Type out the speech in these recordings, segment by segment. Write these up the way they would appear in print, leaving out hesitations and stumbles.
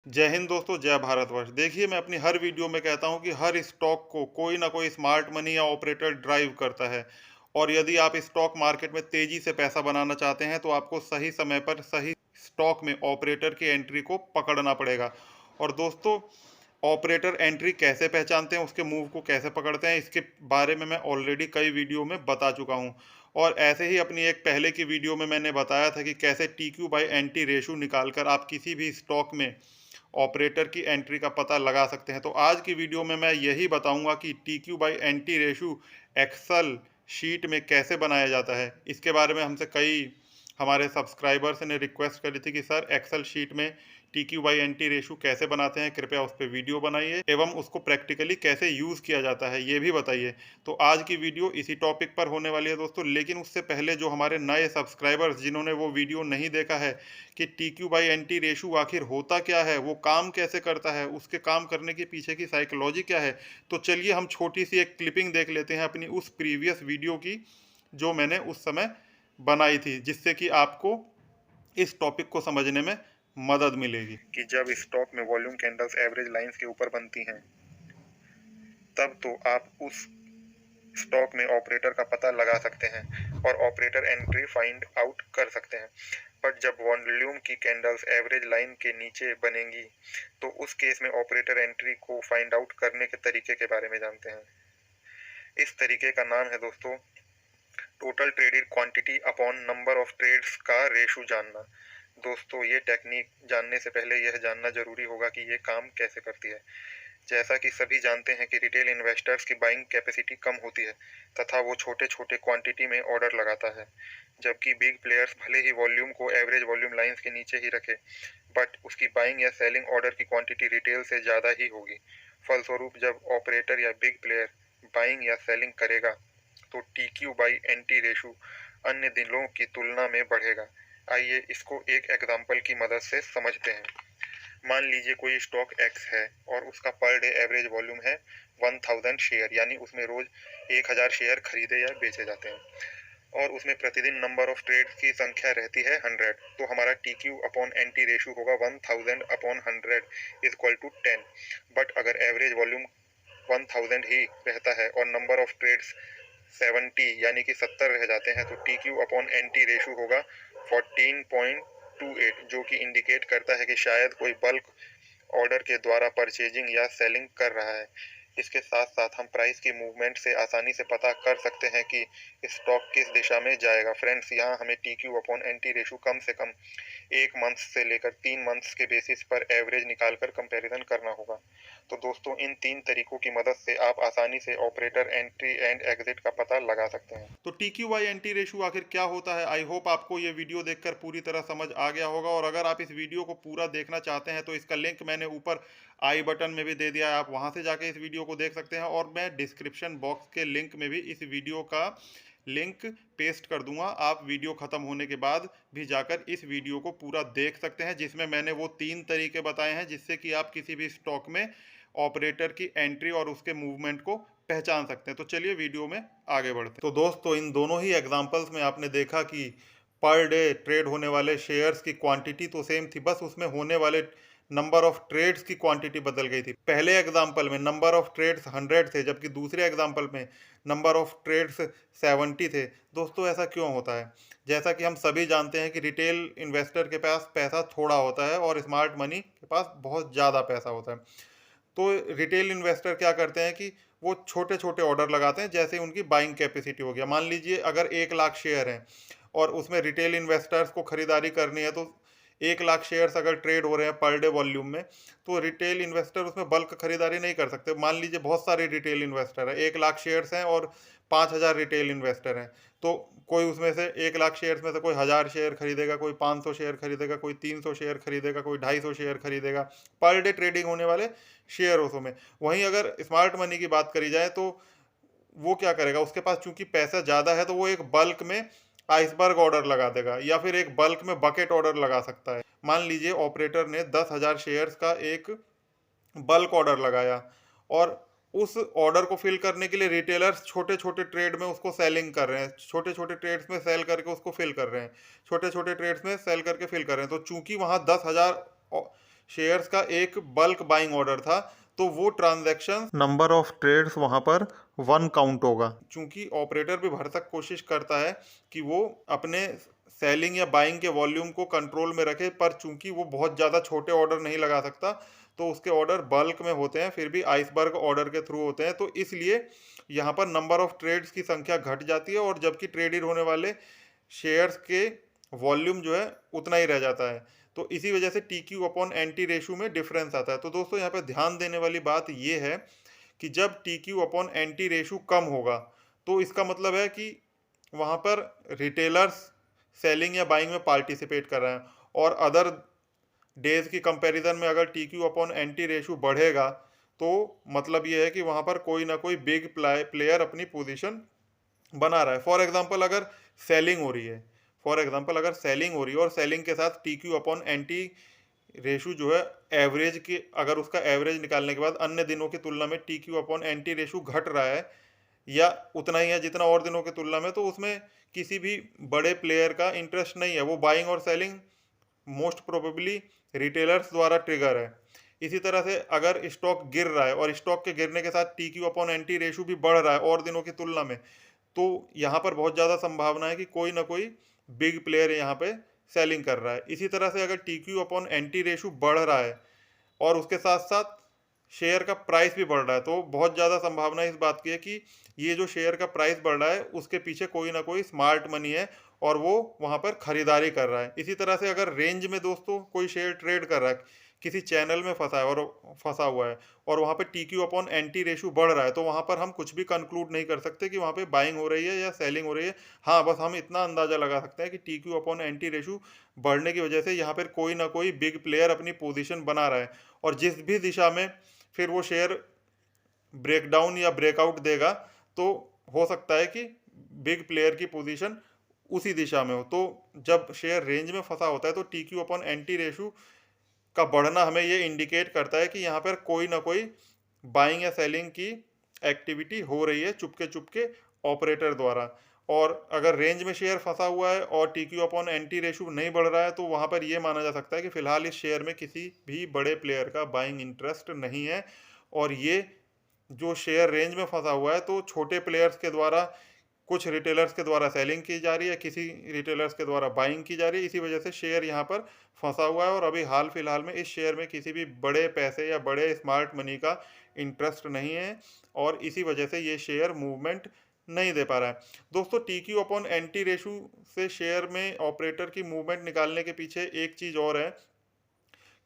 जय हिंद दोस्तों, जय भारतवर्ष। देखिए, मैं अपनी हर वीडियो में कहता हूं कि हर स्टॉक को कोई ना कोई स्मार्ट मनी या ऑपरेटर ड्राइव करता है। और यदि आप स्टॉक मार्केट में तेजी से पैसा बनाना चाहते हैं तो आपको सही समय पर सही स्टॉक में ऑपरेटर की एंट्री को पकड़ना पड़ेगा। और दोस्तों, ऑपरेटर एंट्री कैसे पहचानते हैं, उसके मूव को कैसे पकड़ते हैं, इसके बारे में मैं ऑलरेडी कई वीडियो में बता चुका हूं। और ऐसे ही अपनी एक पहले की वीडियो में मैंने बताया था कि कैसे T Q by N T ratio निकालकर आप किसी भी स्टॉक में ऑपरेटर की एंट्री का पता लगा सकते हैं। तो आज की वीडियो में मैं यही बताऊंगा कि T Q by N T ratio Excel sheet में कैसे बनाया जाता है। इसके बारे में हमसे कई हमारे सब्सक्राइबर्स ने रिक्वेस्ट करी थी कि सर, एक्सेल शीट में T Q by N T ratio कैसे बनाते हैं, कृपया उस पर वीडियो बनाइए एवं उसको प्रैक्टिकली कैसे यूज़ किया जाता है ये भी बताइए। तो आज की वीडियो इसी टॉपिक पर होने वाली है दोस्तों। लेकिन उससे पहले जो हमारे नए सब्सक्राइबर्स जिन्होंने वो वीडियो नहीं देखा है कि T Q by N T ratio आखिर होता क्या है, वो काम कैसे करता है, उसके काम करने के पीछे की साइकोलॉजी क्या है, तो चलिए हम छोटी सी एक क्लिपिंग देख लेते हैं अपनी उस प्रीवियस वीडियो की जो मैंने उस समय बनाई थी, जिससे कि आपको इस टॉपिक को समझने में मदद मिलेगी। कि जब स्टॉक में वॉल्यूम कैंडल्स एवरेज लाइंस के ऊपर बनती हैं, तब तो आप उस स्टॉक में ऑपरेटर का पता लगा सकते हैं और ऑपरेटर एंट्री फाइंड आउट कर सकते हैं। बट जब वॉल्यूम की कैंडल्स एवरेज लाइन के नीचे बनेंगी तो उस केस में ऑपरेटर एंट्री को फाइंड आउट करने के तरीके के बारे में जानते हैं। इस तरीके का नाम है दोस्तों total traded quantity upon number of trades का रेशो जानना। दोस्तों, ये टेक्निक जानने से पहले यह जानना जरूरी होगा कि ये काम कैसे करती है। जैसा कि सभी जानते हैं कि रिटेल इन्वेस्टर्स की बाइंग कैपेसिटी कम होती है तथा वो छोटे छोटे क्वांटिटी में ऑर्डर लगाता है, जबकि बिग प्लेयर्स भले ही वॉल्यूम को एवरेज वॉल्यूम लाइंस के नीचे ही रखे, बट उसकी बाइंग या सेलिंग ऑर्डर की क्वांटिटी रिटेल से ज़्यादा ही होगी। फलस्वरूप जब ऑपरेटर या बिग प्लेयर बाइंग या सेलिंग करेगा तो T Q by N T ratio अन्य दिनों की तुलना में बढ़ेगा। आइए इसको एक एग्जाम्पल की मदद से समझते हैं। मान लीजिए कोई स्टॉक एक्स है और उसका पर डे एवरेज वॉल्यूम है 1000 शेयर, यानी उसमें रोज 1000 शेयर खरीदे या बेचे जाते हैं और उसमें प्रतिदिन नंबर ऑफ ट्रेड की संख्या रहती है 100। तो हमारा T Q upon N T ratio होगा 1000 upon 100 is equal to 10। But अगर एवरेज वॉल्यूम 1000 ही रहता है और नंबर ऑफ ट्रेड्स 70 यानी कि 70 रह जाते हैं तो T Q upon N T ratio होगा 14.28, जो कि इंडिकेट करता है कि शायद कोई बल्क ऑर्डर के द्वारा परचेजिंग या सेलिंग कर रहा है। इसके साथ साथ हम प्राइस की मूवमेंट से आसानी से पता कर सकते हैं कि स्टॉक किस दिशा में जाएगा। फ्रेंड्स, यहाँ हमें T Q upon N T ratio कम से कम 1 मंथ से लेकर 3 मंथ्स के बेसिस पर एवरेज निकालकर कंपैरिजन करना होगा। तो दोस्तों, इन 3 तरीकों की मदद से आप आसानी से ऑपरेटर एंट्री एंड एग्जिट का पता लगा सकते हैं। तो T Q by N T ratio आखिर क्या होता है, आई होप आपको ये वीडियो देखकर पूरी तरह समझ आ गया होगा। और अगर आप इस वीडियो को पूरा देखना चाहते हैं तो इसका लिंक मैंने ऊपर आई बटन में भी दे दिया है, आप वहां से जाके इस वीडियो को देख सकते हैं। और मैं डिस्क्रिप्शन बॉक्स के लिंक में भी इस वीडियो का लिंक पेस्ट कर दूंगा। आप वीडियो खत्म होने के बाद भी जाकर इस वीडियो को पूरा देख सकते हैं, जिसमें मैंने वो 3 तरीके बताए हैं जिससे कि आप किसी भी स्टॉक में ऑपरेटर की एंट्री और उसके मूवमेंट को पहचान सकते हैं। तो चलिए वीडियो में आगे बढ़ते हैं। तो दोस्तों, इन दोनों ही एग्जांपल्स में आपने देखा कि पर डे ट्रेड होने वाले शेयर्स की क्वांटिटी तो सेम थी, बस उसमें होने वाले नंबर ऑफ ट्रेड्स की क्वांटिटी बदल गई थी। पहले एग्जांपल में नंबर ऑफ ट्रेड्स 100 थे, जबकि दूसरे एग्जांपल में नंबर ऑफ ट्रेड्स 70 थे। दोस्तों, ऐसा क्यों होता है? जैसा कि हम सभी जानते हैं कि रिटेल इन्वेस्टर के पास पैसा थोड़ा होता है और स्मार्ट मनी के पास बहुत ज़्यादा पैसा होता है। तो रिटेल इन्वेस्टर क्या करते हैं कि वो छोटे छोटे ऑर्डर लगाते हैं जैसे उनकी बाइंग कैपेसिटी हो गया। मान लीजिए अगर 1 लाख शेयर हैं और उसमें रिटेल इन्वेस्टर्स को खरीदारी करनी है, तो 1 लाख शेयर्स अगर ट्रेड हो रहे हैं पर डे वॉल्यूम में, तो रिटेल इन्वेस्टर उसमें बल्क खरीदारी नहीं कर सकते। मान लीजिए बहुत सारे रिटेल इन्वेस्टर हैं, 1 लाख शेयर्स हैं और 5,000 रिटेल इन्वेस्टर हैं। तो कोई उसमें से 1 लाख शेयर्स में से कोई 1,000 शेयर खरीदेगा, कोई 500 शेयर खरीदेगा, कोई 300 शेयर खरीदेगा, कोई 250 शेयर खरीदेगा, पर डे ट्रेडिंग होने वाले शेयरों में। वहीं अगर स्मार्ट मनी की बात करी जाए तो वो क्या करेगा, उसके पास चूंकि पैसा ज़्यादा है तो वो एक बल्क में आइसबर्ग ऑर्डर लगा देगा या फिर एक बल्क में बकेट ऑर्डर लगा सकता है। मान लीजिए ऑपरेटर ने 10,000 शेयर्स का एक बल्क ऑर्डर लगाया और उस ऑर्डर को फिल करने के लिए रिटेलर्स छोटे छोटे ट्रेड में उसको सेलिंग कर रहे हैं, छोटे छोटे ट्रेड्स में सेल करके उसको फिल कर रहे हैं, छोटे छोटे ट्रेड्स में सेल करके फिल कर रहे हैं। तो चूंकि वहाँ 10,000 शेयर्स का एक बल्क बाइंग ऑर्डर था, तो वो ट्रांजैक्शन नंबर ऑफ ट्रेड्स वहां पर 1 काउंट होगा। चूंकि ऑपरेटर भी भरसक कोशिश करता है कि वो अपने सेलिंग या बाइंग के वॉल्यूम को कंट्रोल में रखे, पर चूंकि वो बहुत ज़्यादा छोटे ऑर्डर नहीं लगा सकता, तो उसके ऑर्डर बल्क में होते हैं, फिर भी आइसबर्ग ऑर्डर के थ्रू होते हैं, तो इसलिए यहाँ पर नंबर ऑफ ट्रेड्स की संख्या घट जाती है, और जबकि ट्रेडेड होने वाले शेयर्स के वॉल्यूम जो है उतना ही रह जाता है। तो इसी वजह से T Q upon N T ratio में डिफरेंस आता है। तो दोस्तों यहाँ पे ध्यान देने वाली बात ये है कि जब T Q upon N T ratio कम होगा, तो इसका मतलब है कि वहाँ पर रिटेलर्स सेलिंग या बाइंग में पार्टिसिपेट कर रहे हैं, और अदर डेज की कंपैरिजन में अगर T Q upon N T ratio बढ़ेगा, तो मतलब ये है कि वहाँ पर कोई ना कोई बिग प्लेयर अपनी पोजीशन बना रहा है। फॉर एग्जांपल अगर सेलिंग हो रही है, और सेलिंग के साथ T Q upon N T ratio जो है एवरेज की, अगर उसका एवरेज निकालने के बाद अन्य दिनों की तुलना में T Q upon N T ratio घट रहा है या उतना ही है जितना और दिनों की तुलना में, तो उसमें किसी भी बड़े प्लेयर का इंटरेस्ट नहीं है। वो बाइंग और सेलिंग मोस्ट प्रोबेबली रिटेलर्स द्वारा ट्रिगर है। इसी तरह से अगर स्टॉक गिर रहा है और स्टॉक के गिरने के साथ T Q upon N T ratio भी बढ़ रहा है और दिनों की तुलना में, तो यहाँ पर बहुत ज़्यादा संभावना है कि कोई ना कोई बिग प्लेयर यहाँ पे सेलिंग कर रहा है। इसी तरह से अगर T Q upon N T ratio बढ़ रहा है और उसके साथ साथ शेयर का प्राइस भी बढ़ रहा है, तो बहुत ज़्यादा संभावना इस बात की है कि ये जो शेयर का प्राइस बढ़ रहा है उसके पीछे कोई ना कोई स्मार्ट मनी है और वो वहाँ पर खरीदारी कर रहा है। इसी तरह से अगर रेंज में दोस्तों कोई शेयर ट्रेड कर रहा है, किसी चैनल में फंसा हुआ है और वहाँ पे T Q upon N T ratio बढ़ रहा है, तो वहाँ पर हम कुछ भी कंक्लूड नहीं कर सकते कि वहाँ पे बाइंग हो रही है या सेलिंग हो रही है। हाँ, बस हम इतना अंदाजा लगा सकते हैं कि T Q upon N T ratio बढ़ने की वजह से यहाँ पर कोई ना कोई बिग प्लेयर अपनी पोजिशन बना रहा है, और जिस भी दिशा में फिर वो शेयर ब्रेकडाउन या ब्रेकआउट देगा, तो हो सकता है कि बिग प्लेयर की पोजीशन उसी दिशा में हो। तो जब शेयर रेंज में फंसा होता है, तो T Q upon N T ratio का बढ़ना हमें ये इंडिकेट करता है कि यहाँ पर कोई ना कोई बाइंग या सेलिंग की एक्टिविटी हो रही है चुपके चुपके ऑपरेटर द्वारा। और अगर रेंज में शेयर फंसा हुआ है और T Q upon N T ratio नहीं बढ़ रहा है, तो वहाँ पर यह माना जा सकता है कि फिलहाल इस शेयर में किसी भी बड़े प्लेयर का बाइंग इंटरेस्ट नहीं है, और ये जो शेयर रेंज में फंसा हुआ है, तो छोटे प्लेयर्स के द्वारा, कुछ रिटेलर्स के द्वारा सेलिंग की जा रही है, किसी रिटेलर्स के द्वारा बाइंग की जा रही है। इसी वजह से शेयर यहाँ पर फंसा हुआ है, और अभी हाल फिलहाल में इस शेयर में किसी भी बड़े पैसे या बड़े स्मार्ट मनी का इंटरेस्ट नहीं है, और इसी वजह से ये शेयर मूवमेंट नहीं दे पा रहा है। दोस्तों, T Q upon N T ratio से शेयर में ऑपरेटर की मूवमेंट निकालने के पीछे एक चीज़ और है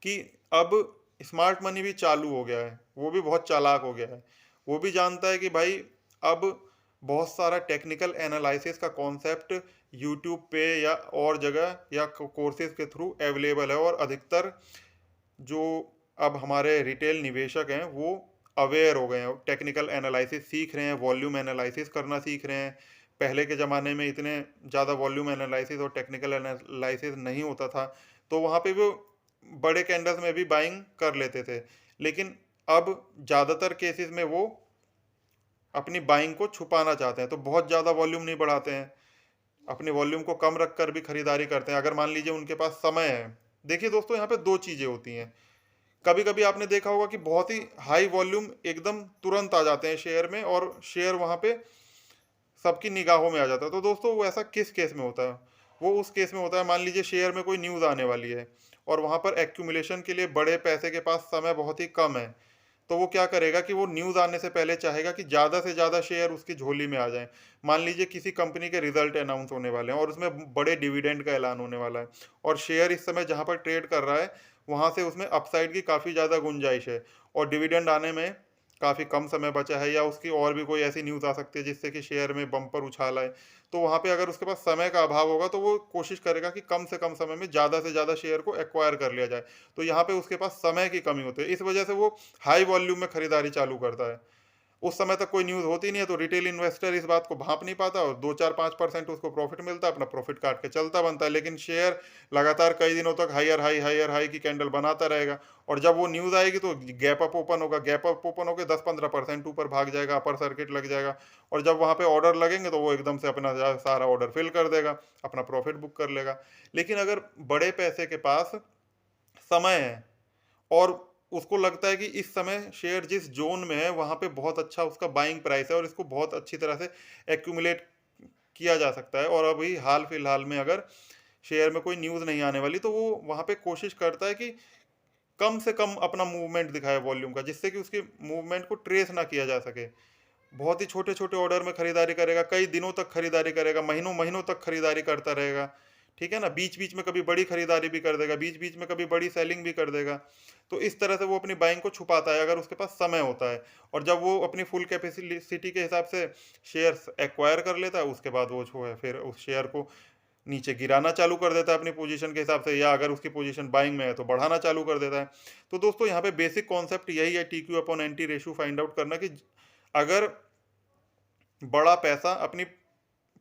कि अब स्मार्ट मनी भी चालू हो गया है, वो भी बहुत चालाक हो गया है। वो भी जानता है कि भाई अब बहुत सारा टेक्निकल एनालिसिस का कॉन्सेप्ट यूट्यूब पे या और जगह या कोर्सेज के थ्रू अवेलेबल है, और अधिकतर जो अब हमारे रिटेल निवेशक हैं वो अवेयर हो गए हैं, टेक्निकल एनालिसिस सीख रहे हैं, वॉल्यूम एनालिसिस करना सीख रहे हैं। पहले के ज़माने में इतने ज़्यादा वॉल्यूम एनालिसिस और टेक्निकल एनालिसिस नहीं होता था, तो वहाँ पे वो बड़े कैंडल्स में भी बाइंग कर लेते थे। लेकिन अब ज़्यादातर केसेस में वो अपनी बाइंग को छुपाना चाहते हैं, तो बहुत ज़्यादा वॉल्यूम नहीं बढ़ाते हैं, अपनी वॉल्यूम को कम रखकर भी खरीदारी करते हैं अगर मान लीजिए उनके पास समय है। देखिए दोस्तों, यहाँ पे दो चीज़ें होती हैं। कभी कभी आपने देखा होगा कि बहुत ही हाई वॉल्यूम एकदम तुरंत आ जाते हैं शेयर में, और शेयर वहाँ पे सबकी निगाहों में आ जाता है। तो दोस्तों, वो ऐसा किस केस में होता है? वो उस केस में होता है, मान लीजिए शेयर में कोई न्यूज़ आने वाली है और वहाँ पर एक्यूमुलेशन के लिए बड़े पैसे के पास समय बहुत ही कम है, तो वो क्या करेगा कि वो न्यूज़ आने से पहले चाहेगा कि ज़्यादा से ज़्यादा शेयर उसकी झोली में आ जाएं। मान लीजिए किसी कंपनी के रिजल्ट अनाउंस होने वाले हैं और उसमें बड़े डिविडेंड का ऐलान होने वाला है, और शेयर इस समय जहाँ पर ट्रेड कर रहा है वहाँ से उसमें अपसाइड की काफ़ी ज़्यादा गुंजाइश है, और डिविडेंड आने में काफ़ी कम समय बचा है, या उसकी और भी कोई ऐसी न्यूज़ आ सकती है जिससे कि शेयर में बम्पर उछाल आए। तो वहाँ पे अगर उसके पास समय का अभाव होगा, तो वो कोशिश करेगा कि कम से कम समय में ज़्यादा से ज़्यादा शेयर को एक्वायर कर लिया जाए। तो यहाँ पे उसके पास समय की कमी होती है, इस वजह से वो हाई वॉल्यूम में खरीदारी चालू करता है। उस समय तक कोई न्यूज़ होती नहीं है, तो रिटेल इन्वेस्टर इस बात को भांप नहीं पाता, और 2-4-5% उसको प्रॉफिट मिलता है, अपना प्रॉफिट काट के चलता बनता है। लेकिन शेयर लगातार कई दिनों तक हायर हाई की कैंडल बनाता रहेगा, और जब वो न्यूज़ आएगी तो गैप अप ओपन होगा, गैप अप ओपन होकर 10-15% ऊपर भाग जाएगा, अपर सर्किट लग जाएगा, और जब वहाँ पे ऑर्डर लगेंगे तो वो एकदम से अपना सारा ऑर्डर फिल कर देगा, अपना प्रॉफिट बुक कर लेगा। लेकिन अगर बड़े पैसे के पास समय है और उसको लगता है कि इस समय शेयर जिस ज़ोन में है वहाँ पे बहुत अच्छा उसका बाइंग प्राइस है और इसको बहुत अच्छी तरह से एक्यूमुलेट किया जा सकता है। और अभी हाल-फिलहाल में अगर शेयर में कोई न्यूज़ नहीं आने वाली, तो वो वहाँ पे कोशिश करता है कि कम से कम अपना मूवमेंट दिखाए वॉल्यूम का, जिससे कि उसकी मूवमेंट को ट्रेस ना किया जा सके। बहुत ही छोटे-छोटे ऑर्डर में खरीदारी करेगा, कई दिनों तक खरीदारी करेगा, महीनों-महीनों तक खरीदारी करता रहेगा, ठीक है ना? बीच-बीच में कभी बड़ी खरीदारी भी कर देगा, बीच-बीच में कभी बड़ी सेलिंग भी कर देगा। तो इस तरह से वो अपनी बाइंग को छुपाता है अगर उसके पास समय होता है। और जब वो अपनी फुल कैपेसिटी के हिसाब से शेयर्स एक्वायर कर लेता है, उसके बाद वो जो है फिर उस शेयर को नीचे गिराना चालू कर देता है अपनी पोजीशन के हिसाब से, या अगर उसकी पोजीशन बाइंग में है तो बढ़ाना चालू कर देता है। तो दोस्तों यहाँ पे बेसिक कॉन्सेप्ट यही है TQ upon NT ratio find out करना, कि अगर बड़ा पैसा अपनी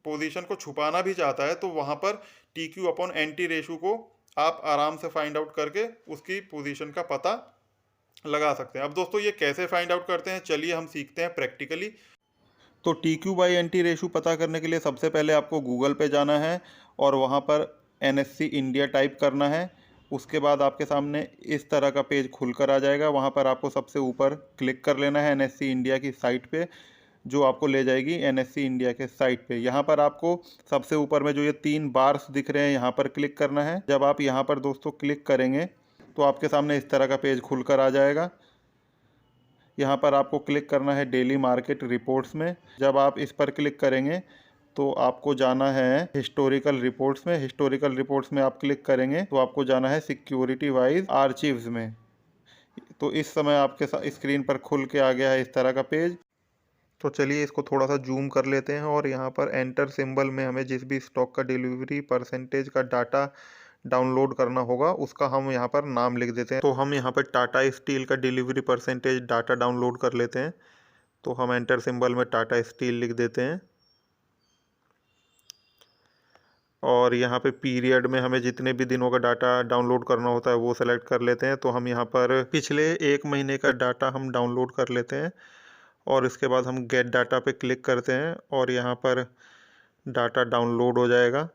पोजीशन को छुपाना भी चाहता है तो वहां पर टीक्यू अपॉन एनटी रेशियो को आप आराम से फाइंड आउट करके उसकी पोजीशन का पता लगा सकते हैं। अब दोस्तों ये कैसे फाइंड आउट करते हैं, चलिए हम सीखते हैं प्रैक्टिकली। तो T Q by N T ratio पता करने के लिए सबसे पहले आपको गूगल पे जाना है और वहाँ पर NSE इंडिया टाइप करना है। उसके बाद आपके सामने इस तरह का पेज खुलकर आ जाएगा। वहाँ पर आपको सबसे ऊपर क्लिक कर लेना है NSE इंडिया की साइट पे, जो आपको ले जाएगी NSE इंडिया के साइट पे। यहाँ पर आपको सबसे ऊपर में जो ये 3 बार्स दिख रहे हैं, यहाँ पर क्लिक करना है। जब आप यहाँ पर दोस्तों क्लिक करेंगे तो आपके सामने इस तरह का पेज खुलकर आ जाएगा। यहाँ पर आपको क्लिक करना है डेली मार्केट रिपोर्ट्स में। जब आप इस पर क्लिक करेंगे तो आपको जाना है हिस्टोरिकल रिपोर्ट्स में। हिस्टोरिकल रिपोर्ट्स में आप क्लिक करेंगे तो आपको जाना है सिक्योरिटी वाइज आर्चिव्स में। तो इस समय आपके स्क्रीन पर खुल के आ गया है इस तरह का पेज। तो चलिए इसको थोड़ा सा जूम कर लेते हैं और यहाँ पर एंटर सिंबल में हमें जिस भी स्टॉक का डिलीवरी परसेंटेज का डाटा डाउनलोड करना होगा उसका हम यहाँ पर नाम लिख देते हैं। तो हम यहाँ पर टाटा स्टील का डिलीवरी परसेंटेज डाटा डाउनलोड कर लेते हैं। तो हम एंटर सिंबल में टाटा स्टील लिख देते हैं और यहाँ पे पीरियड में हमें जितने भी दिनों का डाटा डाउनलोड करना होता है वो सेलेक्ट कर लेते हैं। तो हम यहाँ पर पिछले 1 महीने का डाटा हम डाउनलोड कर लेते हैं और इसके बाद हम गेट डाटा पे क्लिक करते हैं और यहाँ पर डाटा डाउनलोड हो जाएगा।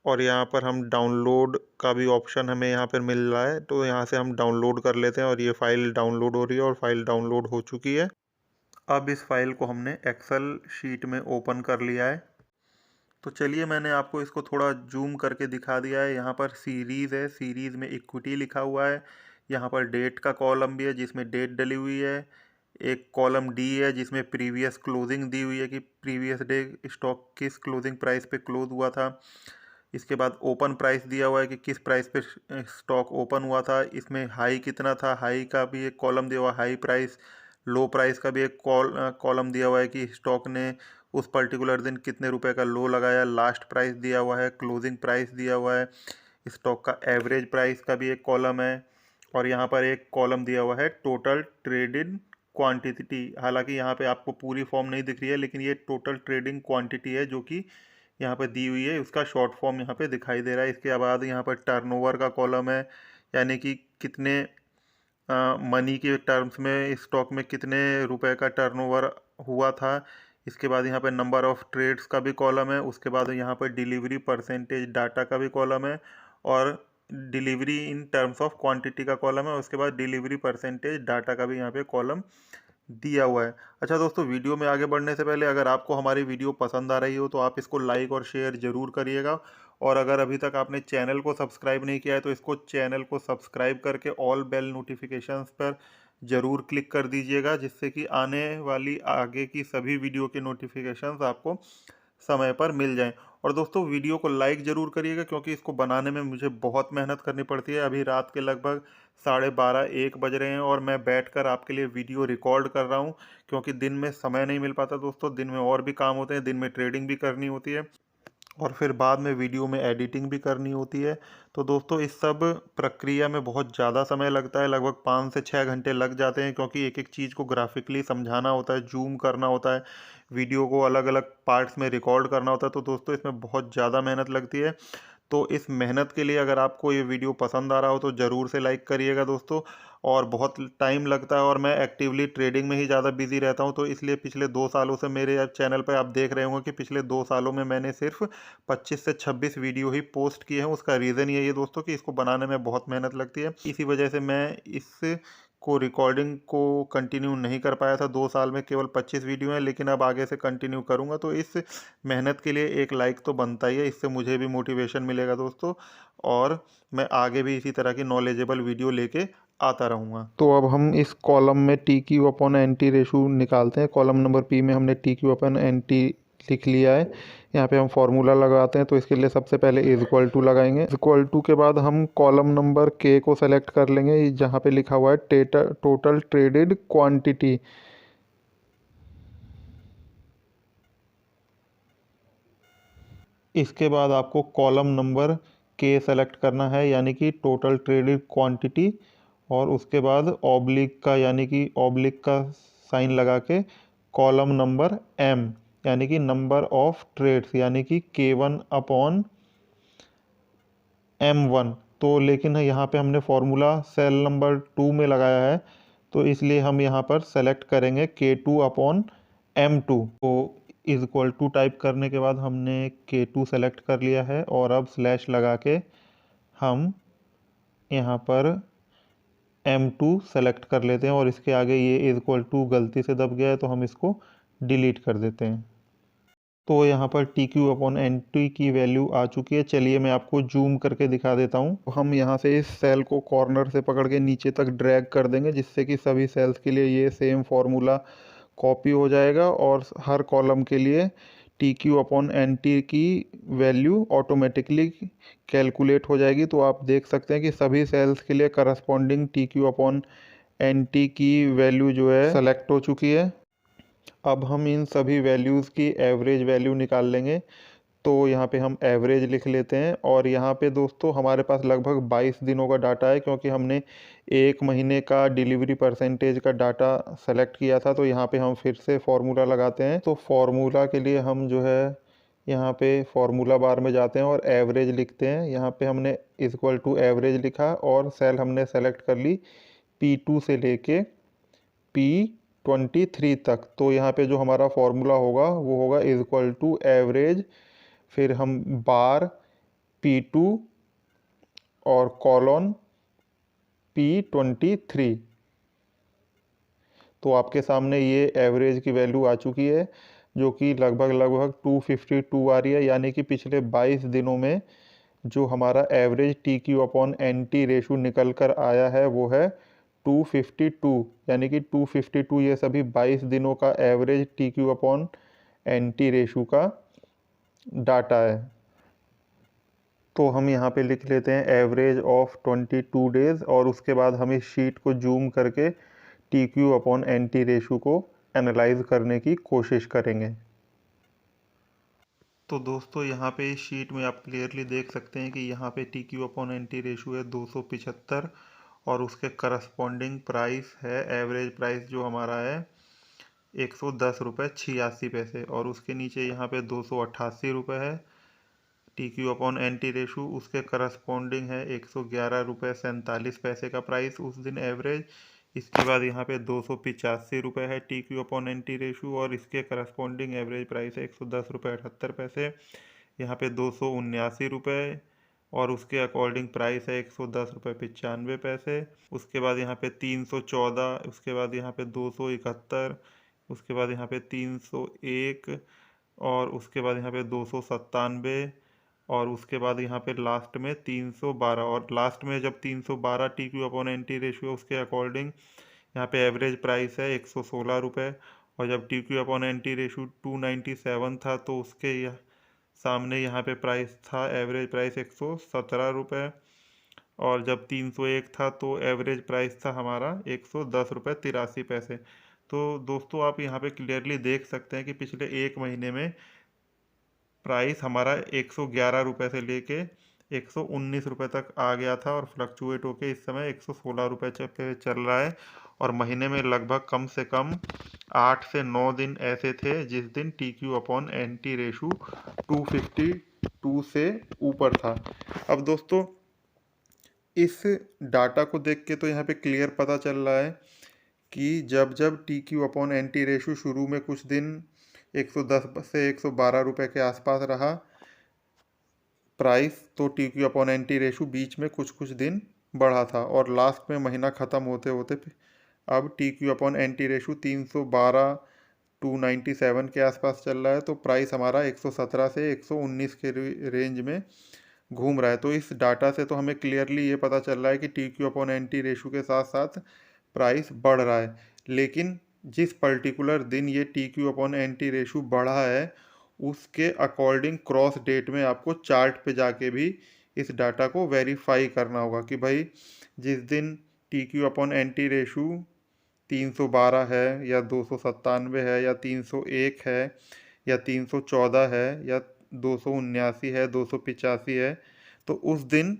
और यहाँ पर हम डाउनलोड का भी ऑप्शन हमें यहाँ पर मिल रहा है, तो यहाँ से हम डाउनलोड कर लेते हैं और ये फ़ाइल डाउनलोड हो रही है और फाइल डाउनलोड हो चुकी है। अब इस फाइल को हमने एक्सेल शीट में ओपन कर लिया है। तो चलिए मैंने आपको इसको थोड़ा जूम करके दिखा दिया है। यहाँ पर सीरीज़ है, सीरीज़ में इक्विटी लिखा हुआ है। यहाँ पर डेट का कॉलम भी है जिसमें डेट डली हुई है। एक कॉलम डी है जिसमें प्रीवियस क्लोजिंग दी हुई है कि प्रीवियस डे स्टॉक किस क्लोजिंग प्राइस पे क्लोज हुआ था। इसके बाद ओपन प्राइस दिया हुआ है कि किस प्राइस पे स्टॉक ओपन हुआ था। इसमें हाई कितना था, हाई का भी एक कॉलम दिया हुआ है, हाई प्राइस। लो प्राइस का भी एक कॉलम दिया हुआ है कि स्टॉक ने उस पर्टिकुलर दिन कितने रुपए का लो लगाया। लास्ट प्राइस दिया हुआ है, क्लोजिंग प्राइस दिया हुआ है। स्टॉक का एवरेज प्राइस का भी एक कॉलम है और यहाँ पर एक कॉलम दिया हुआ है टोटल ट्रेडिंग क्वांटिटी। हालांकि यहाँ पे आपको पूरी फॉर्म नहीं दिख रही है, लेकिन ये टोटल ट्रेडिंग क्वांटिटी है जो कि यहाँ पे दी हुई है। उसका शॉर्ट फॉर्म यहाँ पे दिखाई दे रहा है। इसके बाद यहाँ पर टर्नओवर का कॉलम है, यानी कि कितने मनी के टर्म्स में स्टॉक में कितने रुपए का टर्नओवर हुआ था। इसके बाद यहाँ पर नंबर ऑफ़ ट्रेड्स का भी कॉलम है। उसके बाद यहाँ पर डिलीवरी परसेंटेज डाटा का भी कॉलम है और delivery in terms of quantity का कॉलम है। उसके बाद डिलीवरी परसेंटेज डाटा का भी यहाँ पे कॉलम दिया हुआ है। अच्छा दोस्तों, वीडियो में आगे बढ़ने से पहले अगर आपको हमारी वीडियो पसंद आ रही हो तो आप इसको लाइक और शेयर ज़रूर करिएगा। और अगर अभी तक आपने चैनल को सब्सक्राइब नहीं किया है तो इसको चैनल को सब्सक्राइब करके ऑल बेल नोटिफिकेशंस पर ज़रूर क्लिक कर दीजिएगा, जिससे कि आने वाली आगे की सभी वीडियो के नोटिफिकेशंस आपको समय पर मिल जाएं। और दोस्तों वीडियो को लाइक ज़रूर करिएगा क्योंकि इसको बनाने में मुझे बहुत मेहनत करनी पड़ती है। अभी रात के लगभग 12:30-1 बज रहे हैं और मैं बैठकर आपके लिए वीडियो रिकॉर्ड कर रहा हूं, क्योंकि दिन में समय नहीं मिल पाता दोस्तों। दिन में और भी काम होते हैं, दिन में ट्रेडिंग भी करनी होती है और फिर बाद में वीडियो में एडिटिंग भी करनी होती है। तो दोस्तों इस सब प्रक्रिया में बहुत ज़्यादा समय लगता है, लगभग 5 से 6 घंटे लग जाते हैं, क्योंकि एक एक चीज़ को ग्राफिकली समझाना होता है, जूम करना होता है, वीडियो को अलग अलग पार्ट्स में रिकॉर्ड करना होता है। तो दोस्तों इसमें बहुत ज़्यादा मेहनत लगती है। तो इस मेहनत के लिए अगर आपको ये वीडियो पसंद आ रहा हो तो ज़रूर से लाइक करिएगा दोस्तों। और बहुत टाइम लगता है और मैं एक्टिवली ट्रेडिंग में ही ज़्यादा बिजी रहता हूँ, तो इसलिए पिछले 2 सालों से मेरे चैनल पर आप देख रहे होंगे कि पिछले 2 सालों में मैंने सिर्फ 25 से 26 वीडियो ही पोस्ट किए हैं। उसका रीज़न यही है दोस्तों कि इसको बनाने में बहुत मेहनत लगती है। इसी वजह से मैं इस को रिकॉर्डिंग को कंटिन्यू नहीं कर पाया था। 2 साल में केवल 25 वीडियो हैं, लेकिन अब आगे से कंटिन्यू करूँगा। तो इस मेहनत के लिए एक लाइक तो बनता ही है, इससे मुझे भी मोटिवेशन मिलेगा दोस्तों, और मैं आगे भी इसी तरह की नॉलेजेबल वीडियो लेके आता रहूँगा। तो अब हम इस कॉलम में T Q upon N T ratio निकालते हैं। कॉलम नंबर पी में हमने T Q upon N T लिख लिया है। यहाँ पे हम फॉर्मूला लगाते हैं, तो इसके लिए सबसे पहले इज इक्वल टू लगाएंगे। इज इक्वल टू के बाद हम कॉलम नंबर के को सेलेक्ट कर लेंगे, जहाँ पे लिखा हुआ है टोटल ट्रेडेड क्वांटिटी। इसके बाद आपको कॉलम नंबर के सेलेक्ट करना है, यानी कि टोटल ट्रेडेड क्वांटिटी, और उसके बाद ऑब्लिक का यानी कि ऑब्लिक का साइन लगा के कॉलम नंबर एम यानी कि नंबर ऑफ ट्रेड्स यानी कि K1 अपॉन M1। तो लेकिन यहाँ पे हमने फॉर्मूला सेल नंबर 2 में लगाया है, तो इसलिए हम यहाँ पर सेलेक्ट करेंगे K2 अपॉन M2। तो इज इक्वल टू टाइप करने के बाद हमने K2 सेलेक्ट कर लिया है, और अब स्लैश लगा के हम यहाँ पर M2 सेलेक्ट कर लेते हैं, और इसके आगे ये इज इक्वल टू गलती से दब गया है, तो हम इसको डिलीट कर देते हैं। तो यहाँ पर T Q upon N T की वैल्यू आ चुकी है। चलिए मैं आपको जूम करके दिखा देता हूँ। तो हम यहाँ से इस सेल को कॉर्नर से पकड़ के नीचे तक ड्रैग कर देंगे, जिससे कि सभी सेल्स के लिए ये सेम फार्मूला कॉपी हो जाएगा, और हर कॉलम के लिए T Q upon N T की वैल्यू ऑटोमेटिकली कैलकुलेट हो जाएगी। तो आप देख सकते हैं कि सभी सेल्स के लिए corresponding T Q upon N T की वैल्यू जो है सेलेक्ट हो चुकी है। अब हम इन सभी वैल्यूज़ की एवरेज वैल्यू निकाल लेंगे। तो यहाँ पे हम एवरेज लिख लेते हैं, और यहाँ पे दोस्तों हमारे पास लगभग 22 दिनों का डाटा है, क्योंकि हमने 1 महीने का डिलीवरी परसेंटेज का डाटा सेलेक्ट किया था। तो यहाँ पे हम फिर से फार्मूला लगाते हैं। तो फार्मूला के लिए हम जो है यहाँ पे फार्मूला बार में जाते हैं और एवरेज लिखते हैं। यहाँ पे हमने इक्वल टू एवरेज लिखा, और सेल हमने सेलेक्ट कर ली P2 से लेके P23 तक। तो यहाँ पे जो हमारा फार्मूला होगा वो होगा इज इक्वल टू एवरेज, फिर हम बार P2 और कॉलन P23। तो आपके सामने ये एवरेज की वैल्यू आ चुकी है, जो कि लगभग 252 आ रही है। यानी कि पिछले 22 दिनों में जो हमारा average T Q upon N T ratio निकल कर आया है वो है 252। यानी कि 252 ये सभी 22 दिनों का average T Q upon N T ratio का डाटा है। तो हम यहाँ पे लिख लेते हैं एवरेज ऑफ 22 डेज़, और उसके बाद हम इस शीट को जूम करके T Q upon N T ratio को एनालाइज करने की कोशिश करेंगे। तो दोस्तों यहाँ पे इस शीट में आप क्लियरली देख सकते हैं कि यहाँ पे T Q upon N T ratio है 275, और उसके करस्पॉन्डिंग प्राइस है, एवरेज प्राइस जो हमारा है 110 रुपये 86 पैसे, और उसके नीचे यहाँ पे 288 रुपये है T Q upon N T ratio. उसके करस्पॉन्डिंग है 111 रुपये 47 पैसे का प्राइस उस दिन एवरेज। इसके बाद यहाँ पे 285 रुपये है T Q upon N T ratio, और इसके करस्पॉन्डिंग एवरेज प्राइस है 110 रुपये 78 पैसे। यहाँ पे 279 रुपये, और उसके अकॉर्डिंग प्राइस है 110 रुपये 95 पैसे। उसके बाद यहाँ पे 314, उसके बाद यहाँ पे 271, उसके बाद यहाँ पे 301, और उसके बाद यहाँ पे 297, और उसके बाद यहाँ पे लास्ट में 312। और लास्ट में जब 312 T Q upon N T ratio उसके अकॉर्डिंग यहाँ पे एवरेज प्राइस है 116 रुपये, और जब T Q upon N T ratio 297 था तो उसके सामने यहाँ पे प्राइस था एवरेज प्राइस 117 रुपये, और जब 301 था तो एवरेज प्राइस था हमारा 110 रुपये 83 पैसे। तो दोस्तों आप यहाँ पे क्लियरली देख सकते हैं कि पिछले 1 महीने में प्राइस हमारा 111 रुपये से लेके 119 रुपये तक आ गया था, और फ्लक्चुएट होके इस समय 116 रुपये पे चल रहा है। और महीने में लगभग कम से कम 8 से 9 दिन ऐसे थे जिस दिन T Q upon N T ratio 250 2 से ऊपर था। अब दोस्तों इस डाटा को देख के तो यहाँ पे क्लियर पता चल रहा है कि जब जब T Q upon N T ratio शुरू में कुछ दिन 110 से 112 रुपये के आसपास रहा प्राइस, तो T Q upon N T ratio बीच में कुछ कुछ दिन बढ़ा था और लास्ट में महीना ख़त्म होते होते अब T Q upon N T ratio 312 297 के आसपास चल रहा है। तो प्राइस हमारा 117 से 119 के रेंज में घूम रहा है। तो इस डाटा से तो हमें क्लियरली ये पता चल रहा है कि T Q upon N T ratio के साथ साथ प्राइस बढ़ रहा है। लेकिन जिस पर्टिकुलर दिन ये T Q upon N T ratio बढ़ा है उसके अकॉर्डिंग क्रॉस डेट में आपको चार्ट पे जाके भी इस डाटा को वेरीफाई करना होगा कि भाई जिस दिन T Q upon N T ratio 312 है या 297 है या 301 है या 314 है या 279 है 285 है, तो उस दिन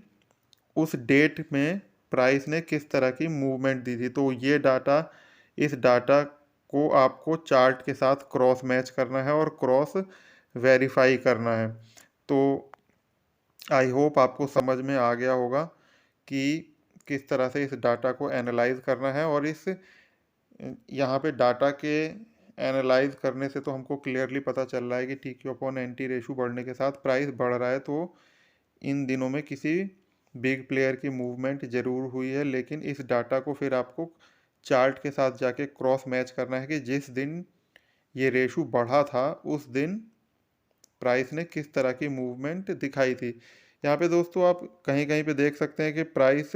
उस डेट में प्राइस ने किस तरह की मूवमेंट दी थी। तो ये डाटा, इस डाटा को आपको चार्ट के साथ क्रॉस मैच करना है और क्रॉस वेरीफाई करना है। तो आई होप आपको समझ में आ गया होगा कि किस तरह से इस डाटा को एनालाइज करना है। और इस यहाँ पे डाटा के एनालाइज करने से तो हमको क्लियरली पता चल रहा है कि T Q upon N T ratio बढ़ने के साथ प्राइस बढ़ रहा है। तो इन दिनों में किसी बिग प्लेयर की मूवमेंट ज़रूर हुई है। लेकिन इस डाटा को फिर आपको चार्ट के साथ जाके क्रॉस मैच करना है कि जिस दिन ये रेशो बढ़ा था उस दिन प्राइस ने किस तरह की मूवमेंट दिखाई थी। यहाँ पे दोस्तों आप कहीं कहीं पे देख सकते हैं कि प्राइस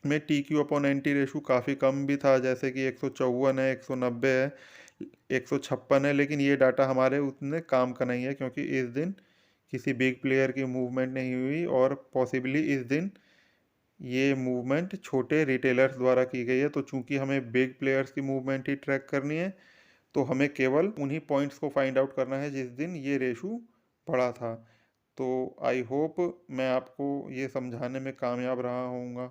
में T Q upon N T ratio काफ़ी कम भी था, जैसे कि 154 है, 190 है, 156 है। लेकिन ये डाटा हमारे उतने काम का नहीं है क्योंकि इस दिन किसी बिग प्लेयर की मूवमेंट नहीं हुई और पॉसिबली इस दिन ये मूवमेंट छोटे रिटेलर्स द्वारा की गई है। तो चूंकि हमें बिग प्लेयर्स की मूवमेंट ही ट्रैक करनी है तो हमें केवल उन्हीं पॉइंट्स को फाइंड आउट करना है जिस दिन ये रेशो बढ़ा था। तो आई होप मैं आपको ये समझाने में कामयाब रहा होऊंगा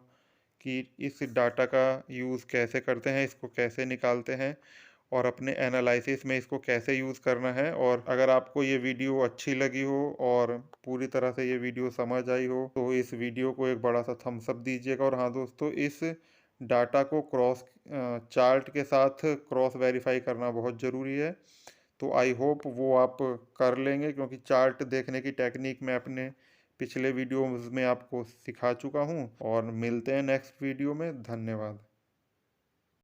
कि इस डाटा का यूज़ कैसे करते हैं, इसको कैसे निकालते हैं और अपने एनालिसिस में इसको कैसे यूज़ करना है। और अगर आपको ये वीडियो अच्छी लगी हो और पूरी तरह से ये वीडियो समझ आई हो तो इस वीडियो को एक बड़ा सा थम्स अप दीजिएगा। और हाँ दोस्तों, इस डाटा को क्रॉस चार्ट के साथ क्रॉस वेरीफाई करना बहुत ज़रूरी है। तो आई होप वो आप कर लेंगे क्योंकि चार्ट देखने की टेक्निक मैं अपने पिछले वीडियोज़ में आपको सिखा चुका हूँ। और मिलते हैं नेक्स्ट वीडियो में। धन्यवाद।